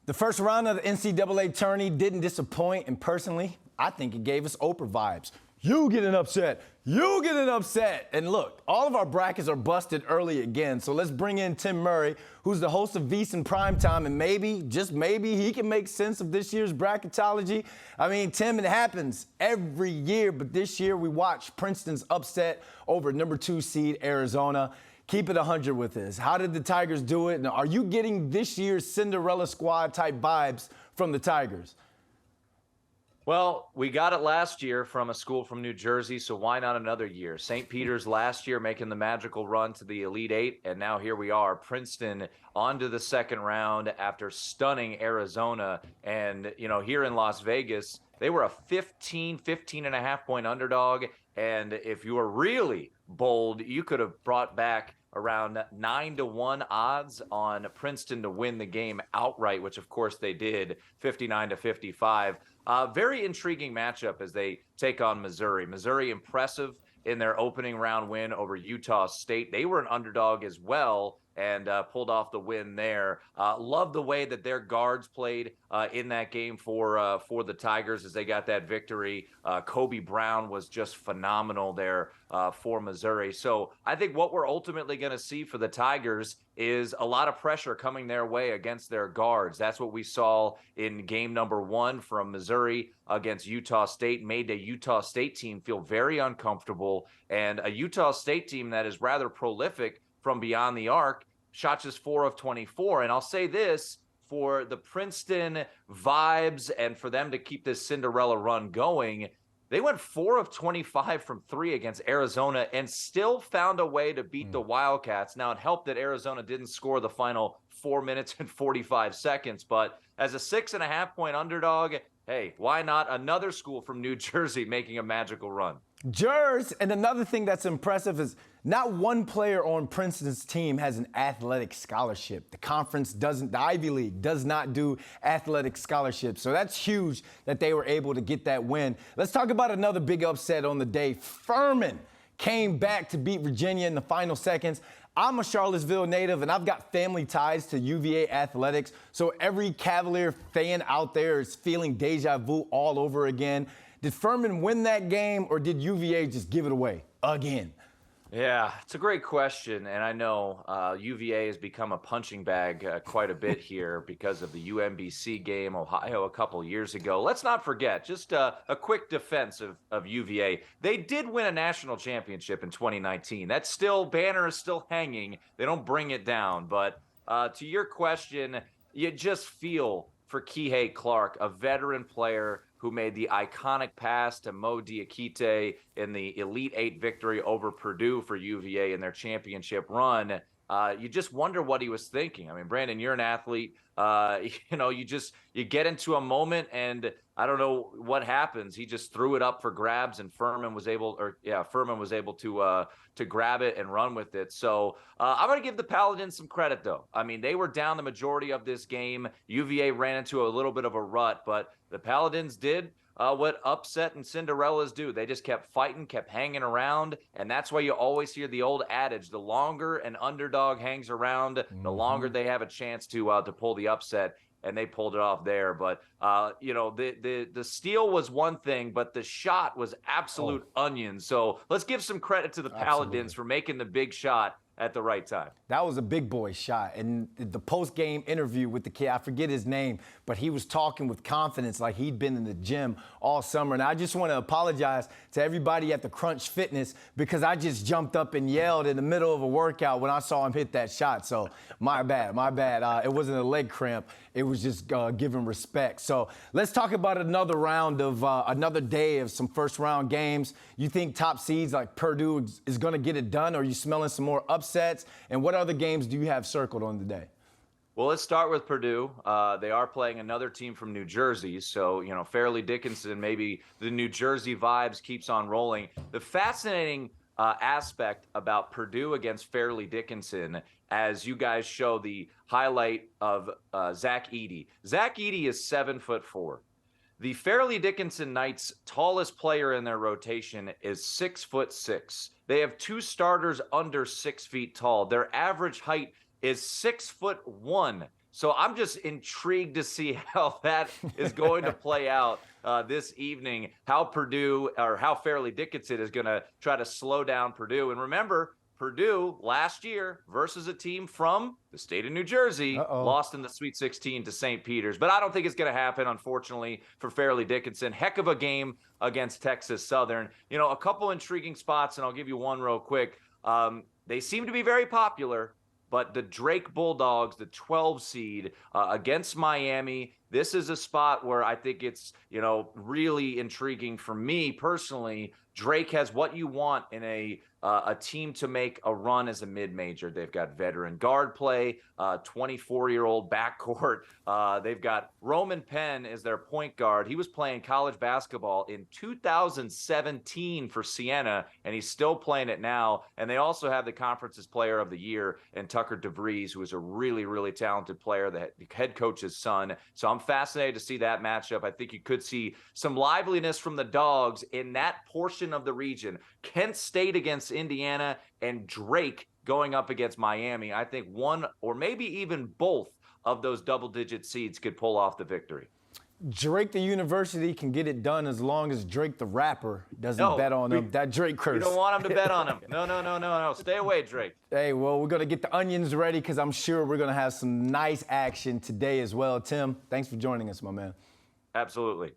The first round of the NCAA tourney didn't disappoint, and personally, I think it gave us Oprah vibes. You getting upset. You getting upset. And look, all of our brackets are busted early again, so let's bring in Tim Murray, who's the host of VSiN Primetime, and maybe, just maybe, he can make sense of this year's bracketology. I mean, Tim, it happens every year, but this year we watched Princeton's upset over number 2 seed Arizona. Keep it 100 with this. How did the Tigers do it? And are you getting this year's Cinderella squad type vibes from the Tigers? Well, we got it last year from a school from New Jersey, so why not another year? St. Peter's last year making the magical run to the Elite Eight, and now here we are, Princeton on to the second round after stunning Arizona. And, you know, here in Las Vegas, they were a 15 and a half point underdog. And if you were really bold, you could have brought back around 9-1 odds on Princeton to win the game outright, which of course they did, 59-55. Very intriguing matchup as they take on Missouri. Missouri impressive in their opening round win over Utah State. They were an underdog as well and pulled off the win there. Love the way that their guards played in that game for the Tigers as they got that victory. Kobe Brown was just phenomenal there for Missouri. So I think what we're ultimately going to see for the Tigers is a lot of pressure coming their way against their guards. That's what we saw in game number 1 from Missouri against Utah State, made the Utah State team feel very uncomfortable, and a Utah State team that is rather prolific from beyond the arc, shot just 4 of 24. And I'll say this, for the Princeton vibes and for them to keep this Cinderella run going, they went 4 of 25 from 3 against Arizona and still found a way to beat the Wildcats. Now, it helped that Arizona didn't score the final 4 minutes and 45 seconds, but as a 6.5 point underdog, hey, why not another school from New Jersey making a magical run? Jers, and another thing that's impressive is not one player on Princeton's team has an athletic scholarship. The conference doesn't, the Ivy League does not do athletic scholarships. So that's huge that they were able to get that win. Let's talk about another big upset on the day. Furman came back to beat Virginia in the final seconds. I'm a Charlottesville native, and I've got family ties to UVA athletics. So every Cavalier fan out there is feeling deja vu all over again. Did Furman win that game, or did UVA just give it away again? Yeah, it's a great question, and I know UVA has become a punching bag quite a bit here because of the UMBC game, Ohio, a couple years ago. Let's not forget, just a quick defense of UVA. They did win a national championship in 2019. That banner is still hanging. They don't bring it down. But to your question, you just feel for Kihei Clark, a veteran player who made the iconic pass to Mo Diakite in the Elite Eight victory over Purdue for UVA in their championship run. You just wonder what he was thinking. I mean, Brandon, you're an athlete. You get into a moment, and I don't know what happens. He just threw it up for grabs, and Furman was able to grab it and run with it. So I'm going to give the Paladins some credit, though. I mean, they were down the majority of this game. UVA ran into a little bit of a rut, but the Paladins did what upset and Cinderellas do. They just kept fighting, kept hanging around, and that's why you always hear the old adage, the longer an underdog hangs around, the longer they have a chance to pull the upset, and they pulled it off there. But, the steal was one thing, but the shot was absolute onion. So let's give some credit to the Paladins for making the big shot at the right time. That was a big boy shot. And the post-game interview with the kid, I forget his name, but he was talking with confidence like he'd been in the gym all summer. And I just want to apologize to everybody at the Crunch Fitness because I just jumped up and yelled in the middle of a workout when I saw him hit that shot. So my bad. It wasn't a leg cramp. It was just giving respect. So let's talk about another round of another day of some first-round games. You think top seeds like Purdue is going to get it done, or are you smelling some more upsets? And what other games do you have circled on the day? Well, let's start with Purdue. They are playing another team from New Jersey. So, Fairleigh Dickinson, maybe the New Jersey vibes keeps on rolling. The fascinating aspect about Purdue against Fairleigh Dickinson, as you guys show the highlight of Zach Edey. Zach Edey is 7'4". The Fairleigh Dickinson Knights' tallest player in their rotation is 6'6". They have 2 starters under 6 feet tall. Their average height is 6'1". So I'm just intrigued to see how that is going to play out this evening, how Purdue or how Fairleigh Dickinson is going to try to slow down Purdue. And remember, Purdue last year versus a team from the state of New Jersey lost in the Sweet 16 to St. Peter's. But I don't think it's going to happen, unfortunately, for Fairleigh Dickinson. Heck of a game against Texas Southern. You know, a couple intriguing spots, and I'll give you one real quick. They seem to be very popular, but the Drake Bulldogs, the 12 seed against Miami, this is a spot where I think it's, you know, really intriguing for me personally. Drake has what you want in a team to make a run as a mid-major. They've got veteran guard play, 24-year-old backcourt. They've got Roman Penn as their point guard. He was playing college basketball in 2017 for Siena, and he's still playing it now. And they also have the conference's player of the year in Tucker DeVries, who is a really, really talented player, the head coach's son. So I'm fascinated to see that matchup. I think you could see some liveliness from the Dogs in that portion of the region. Kent State against Indiana and Drake going up against Miami. I think one or maybe even both of those double-digit seeds could pull off the victory. Drake the University can get it done as long as Drake the rapper doesn't bet on them. That Drake curse. You don't want him to bet on him. No. Stay away, Drake. Hey, well, we're going to get the onions ready because I'm sure we're going to have some nice action today as well. Tim, thanks for joining us, my man. Absolutely.